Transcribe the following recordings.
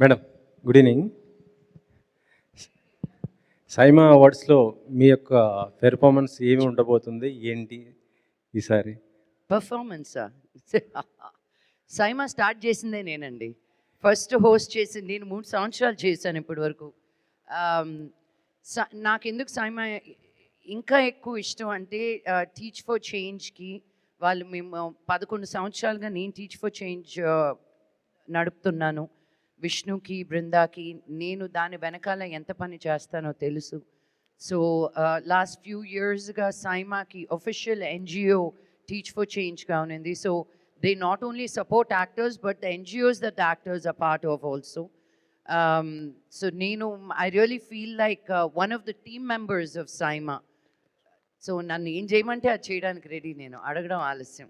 Madam good evening. SIIMA అవార్డ్స్లో మీ యొక్క పెర్ఫార్మెన్స్ ఏమి ఉండబోతుంది ఏంటి ఈసారి? పర్ఫార్మెన్సా? సైమా స్టార్ట్ చేసిందే నేనండి. ఫస్ట్ హోస్ట్ చేసింది నేను. 3 సంవత్సరాలు చేశాను ఇప్పటి వరకు. నాకెందుకు సైమా ఇంకా ఎక్కువ ఇష్టం అంటే టీచ్ ఫర్ చేంజ్కి మేము 11 సంవత్సరాలుగా నేను టీచ్ ఫర్ చేంజ్ నడుపుతున్నాను. విష్ణుకి, బృందాకి నేను దాని వెనకాల ఎంత పని చేస్తానో తెలుసు. సో లాస్ట్ ఫ్యూ ఇయర్స్గా సైమాకి ఒఫిషియల్ ఎన్జిఓ టీచ్ ఫర్ చేంజ్గా ఉన్నింది. So they not only support actors but the NGOs that the actors are part of also. So I really feel like one of the team members of Saima. So నన్ను ఏం చేయమంటే అది చేయడానికి ready. నేను అడగడం ఆలస్యం.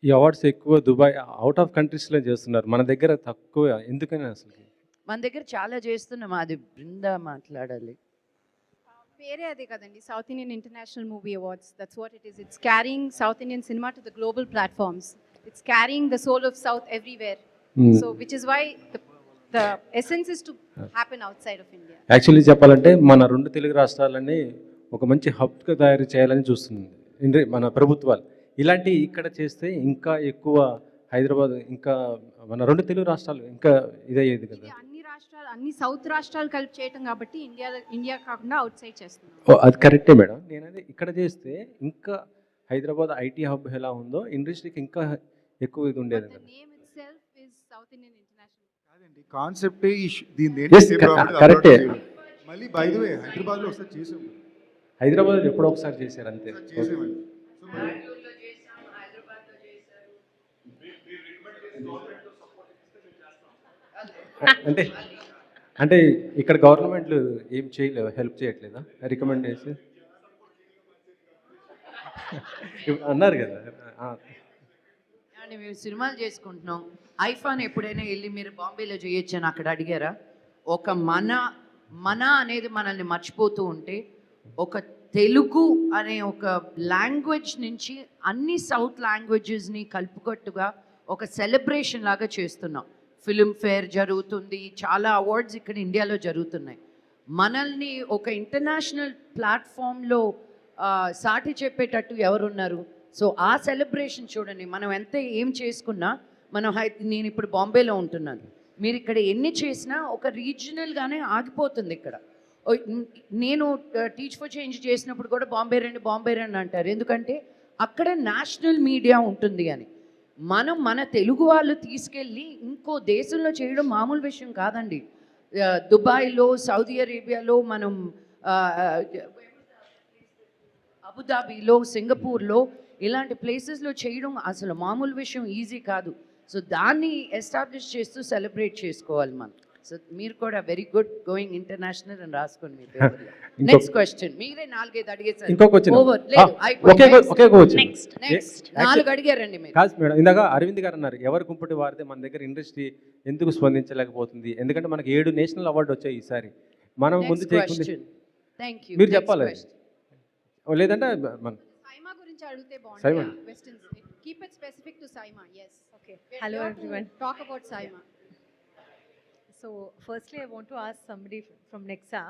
ఈ అవార్డ్స్ ఎక్కువ దుబాయ్, అవుట్ ఆఫ్ కంట్రీస్లో చేస్తున్నారు, మన దగ్గర తక్కువ. ఎందుకని అసలు? మన దగ్గర చాలా చేస్తున్నాం. అది బృందా మాట్లాడాలి. పేరే అదే కదండి, south Indian international movie awards. That's what it is. It's carrying south Indian cinema to the global platforms. It's carrying the soul of South everywhere. So which is why the essence is to happen outside of India. Actually చెప్పాలంటే మన 2 తెలుగు రాష్ట్రాలని ఒక మంచి హబ్గా తయారు చేయాలని చూస్తుంది మన ప్రభుత్వాలు. ఇలాంటి ఇక్కడ చేస్తే ఇంకా ఎక్కువ హైదరాబాద్, ఇంకా మన 2 తెలుగు రాష్ట్రాలు ఇంకా ఇదయ్యేది కదా. అన్ని రాష్ట్రాలు, అన్ని సౌత్ రాష్ట్రాలు కలిపి చేయటం కాబట్టి ఇండియా కాకుండా అవుట్ సైడ్ చేస్తున్నాం. అది కరెక్టే మేడం. నేనది ఇక్కడ చేస్తే ఇంకా హైదరాబాద్ ఐటీ హబ్ ఎలా ఉందో ఇండస్ట్రీకి ఇంకా ఎక్కువ ఇది ఉండేది కదా. కాదండి, కాన్సెప్ట్ కరెక్టే. మళ్ళీ బై ది వే హైదరాబాద్లో ఒకసారి చేసాం. హైదరాబాద్ ఎప్పుడో ఒకసారి చేశారు అంతే. అంటే అంటే ఇక్కడ గవర్నమెంట్లు ఏం చేయలేవు, హెల్ప్ చేయట్లేదా? రికమెండ్ చేసి అన్నారు కదా. మేము సినిమాలు చేసుకుంటున్నాం. ఐఫాన్ ఎప్పుడైనా వెళ్ళి మీరు బాంబేలో చేయొచ్చు అని అక్కడ అడిగారా? ఒక మన అనేది మనల్ని మర్చిపోతూ ఉంటే, ఒక తెలుగు అనే ఒక లాంగ్వేజ్ నుంచి అన్ని సౌత్ లాంగ్వేజెస్ని కలుపుకట్టుగా ఒక సెలబ్రేషన్ లాగా చేస్తున్నాం. ఫిల్మ్ఫేర్ జరుగుతుంది, చాలా అవార్డ్స్ ఇక్కడ ఇండియాలో జరుగుతున్నాయి. మనల్ని ఒక ఇంటర్నేషనల్ ప్లాట్ఫామ్లో సాటి చెప్పేటట్టు ఎవరున్నారు? సో ఆ సెలబ్రేషన్ చూడండి. మనం ఎంత ఏం చేసుకున్నా, నేను ఇప్పుడు బాంబేలో ఉంటున్నాను, మీరు ఇక్కడ ఎన్ని చేసినా ఒక రీజనల్గానే ఆగిపోతుంది ఇక్కడ. నేను టీచ్ ఫర్ చేంజ్ చేసినప్పుడు కూడా బాంబే రండి అంటారు. ఎందుకంటే అక్కడ నేషనల్ మీడియా ఉంటుంది అని. మన తెలుగు వాళ్ళు తీసుకెళ్ళి ఇంకో దేశంలో చేయడం మామూలు విషయం కాదండి. దుబాయ్లో, సౌదీ అరేబియాలో, మనం అబుదాబీలో, సింగపూర్లో ఇలాంటి ప్లేసెస్లో చేయడం అసలు మామూలు విషయం, ఈజీ కాదు. సో దాన్ని ఎస్టాబ్లిష్ చేస్తూ సెలబ్రేట్ చేసుకోవాలి మనం. సో మీరు కూడా వెరీ గుడ్, గోయింగ్ ఇంటర్నేషనల్ అని రాసుకోండి మీ పేపర్లో. Next question. మీరే 4-5 అడిగేసారు. నెక్స్ట్ 4 అడిగారండి మీరు. కాదు మేడం, ఇందాక అరవింద్ గారు అన్నారు ఎవరు కుంపటి వారితే మన దగ్గర ఇండస్ట్రీ ఎందుకు స్పందించలేకపోతుంది? ఎందుకంటే మనకి 7 నేషనల్ అవార్డు వచ్చాయి ఈసారి. మనం ముందు చేయకుండా మీరు చెప్పాలి, లేదంటే సైమా గురించి అడిగితే బాగుంటుంది. Western keep it specific to SIIMA. yes okay hello everyone, talk about Saima. So firstly I want to ask somebody from Nexa,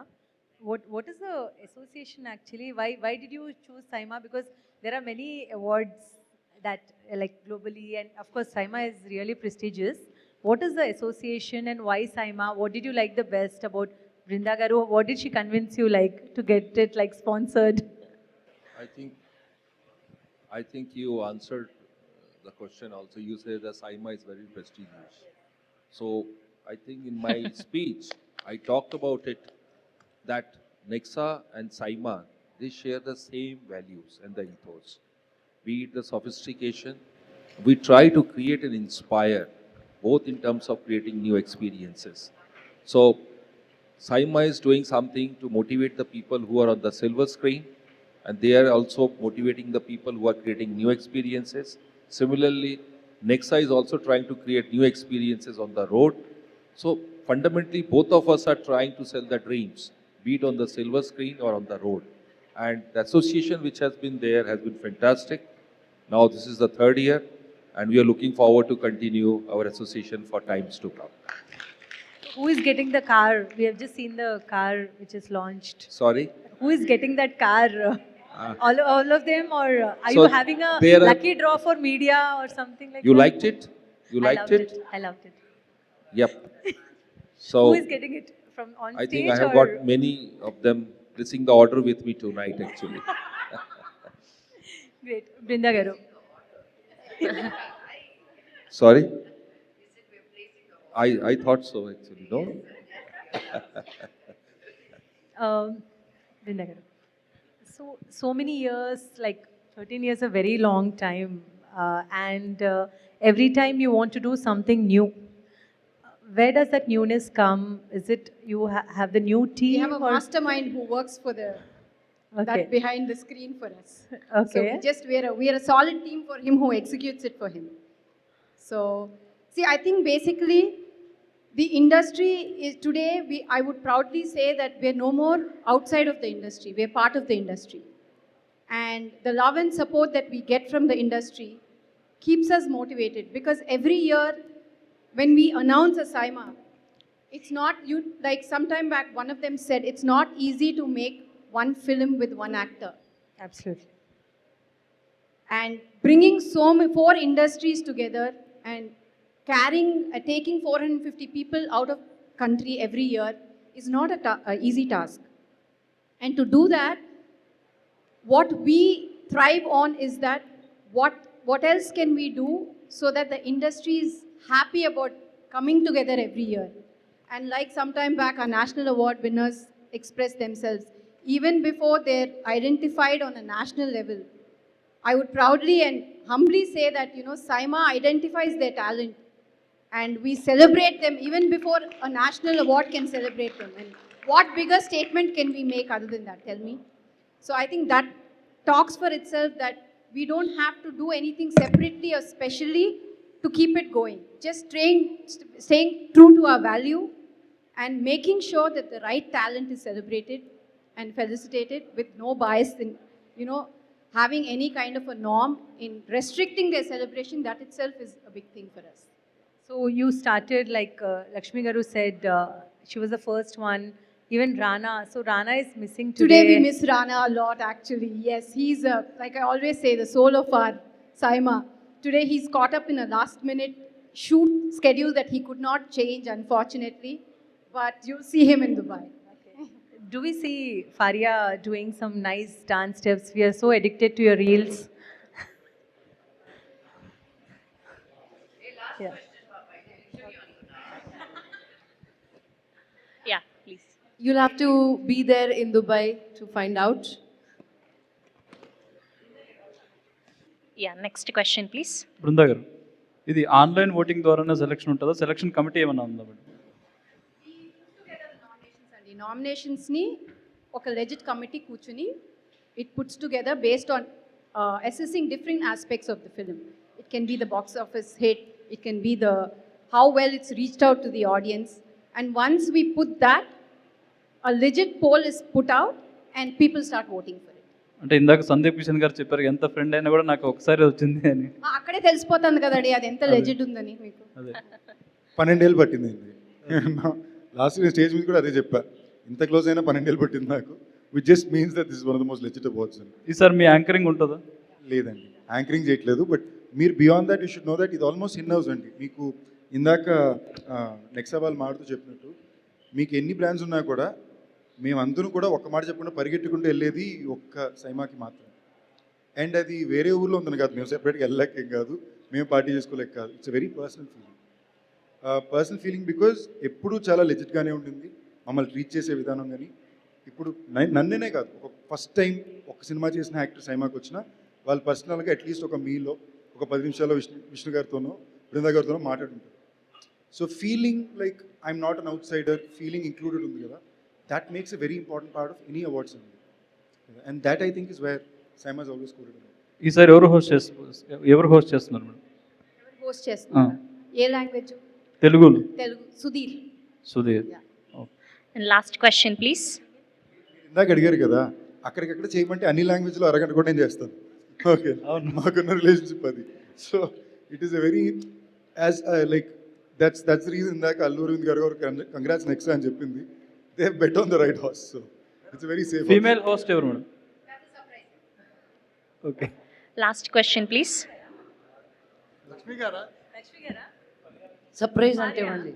what is the association actually? Why did you choose Saima? Because there are many awards that like globally, and of course Saima is really prestigious. What is the association and why Saima? What did you like the best about Brinda garu? What did she convince you like to get it like sponsored? I think you answered the question also. You say that Saima is very prestigious. So I think in my speech I talked about it, that Nexa and Saima, they share the same values and the ethos. Be it the sophistication, we try to create and inspire, both in terms of creating new experiences. So Saima is doing something to motivate the people who are on the silver screen, and they are also motivating the people who are creating new experiences. Similarly, Nexa is also trying to create new experiences on the road. So fundamentally, both of us are trying to sell the dreams, be it on the silver screen or on the road. And the association which has been there has been fantastic. Now this is the 3rd year, and we are looking forward to continue our association for times to come. Who is getting the car? We have just seen the car which is launched. Sorry. Who is getting that car? All of them, or are So you having a there are- lucky draw for media or something like You that? liked it? You I liked loved it? I loved it. Yep. So Who is getting it from on I stage? think I have or? got many of them placing the order with me tonight actually. Great, Brinda Garu. Sorry? I thought so actually, no? Brinda Garu. So many years, like 13 years, a very long time, and every time you want to do something new. Where does that newness come? Is it you have the new team? We have a or- mastermind who works for the Okay. that behind the screen for us. So Okay. we are a solid team for him who executes it for him. So see, I think basically the industry is today. I would proudly say that we are no more outside of the industry. We are part of the industry, and the love and support that we get from the industry keeps us motivated, because every year when we announce a SIMA, it's not you like sometime back one of them said it's not easy to make one film with one actor, Absolutely. and bringing four industries together and taking 450 people out of country every year is not a easy task. And to do that, what we thrive on is that what else can we do so that the industry is happy about coming together every year. And like sometime back our national award winners expressed themselves, even before they're identified on a national level, I would proudly and humbly say that, SIMA identifies their talent, and we celebrate them even before a national award can celebrate them. And what bigger statement can we make other than that? Tell me. So I think that talks for itself, that we don't have to do anything separately or specially to keep it going. Just staying true to our value and making sure that the right talent is celebrated and felicitated with no bias in, having any kind of a norm in restricting their celebration. That itself is a big thing for us. So you started, like Lakshmi Garu said, she was the first one. Even Rana. So Rana is missing today. Today we miss Rana a lot, actually. Yes, he's, like I always say, the soul of our SIMA. Today he's caught up in a last-minute shoot schedule that he could not change, unfortunately. But you'll see him in Dubai. Do we see Faria doing some nice dance steps? We are so addicted to your reels. Yeah. Yeah, please. You'll have to be there in Dubai to find out. Yeah, next question, please. Brinda గారు, ఇది online voting ద్వారానే selection ఉంటుందా? Selection committee ఏమన్నా ఉందా madam? అండి నామినేషన్స్ని ఒక legit committee కూర్చుని it puts together based on assessing different aspects of the film. It can be the box office hit, it can be the how well it's reached out to the audience, and once we put that a legit poll is put out and people start voting for it. అంటే ఇందాక సందీప్ కిషన్ గారు చెప్పారు, ఎంత friend అయినా కూడా నాకు ఒకసారి వచ్చింది అని. అక్కడే తెలిసిపోతుంది కదండి అది ఎంత లెజిట్ ఉందని మీకు. అదే 12 ఏళ్ళు పట్టిందండి. లాస్ట్ నేను స్టేజ్ మీద కూడా అదే చెప్పా, ఇంత క్లోజ్ అయినా 12 ఏళ్ళు పట్టింది నాకు. Which just means that this one of the most legit awards అండి. ఈసారి మీ యాంకరింగ్ ఉంటుందా? లేదండి, యాంకరింగ్ చేయట్లేదు. బట్ మీరు beyond that you should know that ఇది ఆల్మోస్ట్ ఇన్ హౌస్ అండి. మీకు ఇందాక నెక్సా వాళ్ళు మాడుతూ చెప్పినట్టు, మీకు ఎన్ని బ్రాండ్స్ ఉన్నా కూడా మేమందరూ కూడా ఒక్క మాట చెప్పకుండా పరిగెట్టుకుంటూ వెళ్ళేది ఒక్క సైమాకి మాత్రం. అండ్ అది వేరే ఊర్లో ఉందని కాదు, మేము సెపరేట్గా వెళ్ళలేకేం కాదు, మేము పార్టీ చేసుకోలేక కాదు. It's very personal feeling because ఎప్పుడూ చాలా లెజిట్గానే ఉంటుంది మమ్మల్ని ట్రీట్ చేసే విధానం. కానీ ఇప్పుడు నన్నేనే కాదు, ఒక ఫస్ట్ టైం ఒక సినిమా చేసిన యాక్టర్ సైమాకి వచ్చినా వాళ్ళు పర్సనల్గా అట్లీస్ట్ ఒక మీలో ఒక 10 నిమిషాల్లో విష్ణు గారితోనో బృందా గారితోనో మాట్లాడుంటారు. So feeling like I'm not an outsider, feeling included ఉంది కదా, that makes a very important part of any awards ceremony. And that I think is where SIMA is always quoted about. ఈసారి ఎవరు host చేస్తున్నారు madam? Host చేస్తున్నారు. ఏ language? తెలుగులో. Telugu. Sudheer. Sudheer. And last question, please. ఇందాక అడిగారు కదా, అక్కడికక్కడ చేయమంటే అన్ని లాంగ్వేజ్లో అరగంట కూడా నేను చేస్తాను. ఓకే, అవును. మాకున్న రిలేషన్షిప్ అది. So it is a very as like that's reason ఇందాక అల్లు అరవింద్ గారు కంగ్రాట్స్ నెక్స్ట్ అని చెప్పింది. They have bet on the right horse, so it's very safe. Female host ఎవరు madam? Okay. Last question, please. Lakshmi గారా? Surprise అంటే మళ్ళీ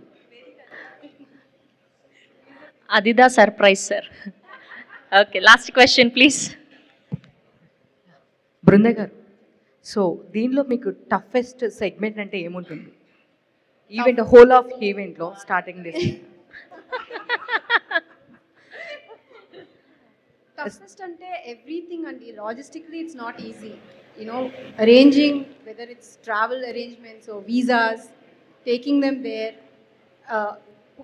Adida surprise, sir. Okay, last question, please. బృంద గారు, so దీనిలో మీకు టఫెస్ట్ సెగ్మెంట్ అంటే ఏముంటుంది? ఈవెంట్ హోల్ ఆఫ్ ఈవెంట్లో starting this Toughest ante everything and logistically it's not easy. You know, arranging whether it's travel arrangements or visas, taking them there,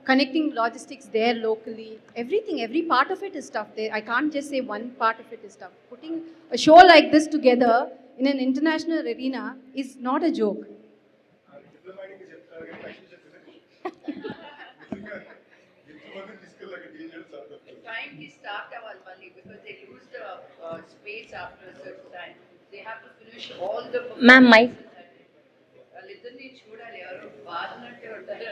connecting logistics there locally, everything, every part of it is tough there. I can't just say one part of it is tough. Putting a show like this together in an international arena is not a joke. time ki start అవ్వాలి మళ్ళీ because they lose the space after a certain time. They have to finish all the Ma'am, mic. వాళ్ళిద్దరిని చూడాలి, ఎవరు బాధనట్టే ఉంటారు.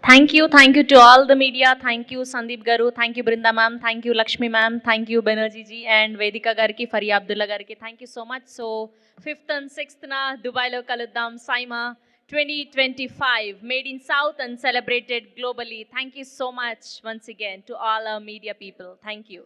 Thank you to all the media. Thank you Sandeep Garu, thank you Brinda ma'am, thank you Lakshmi ma'am, thank you Banerjee ji and Vedika gariki, Faria Abdullah gariki. Thank you so much. So 5th and 6th na Dubai lo kaluddam SIMA 2025 made in South and celebrated globally. Thank you so much once again to all our media people. Thank you.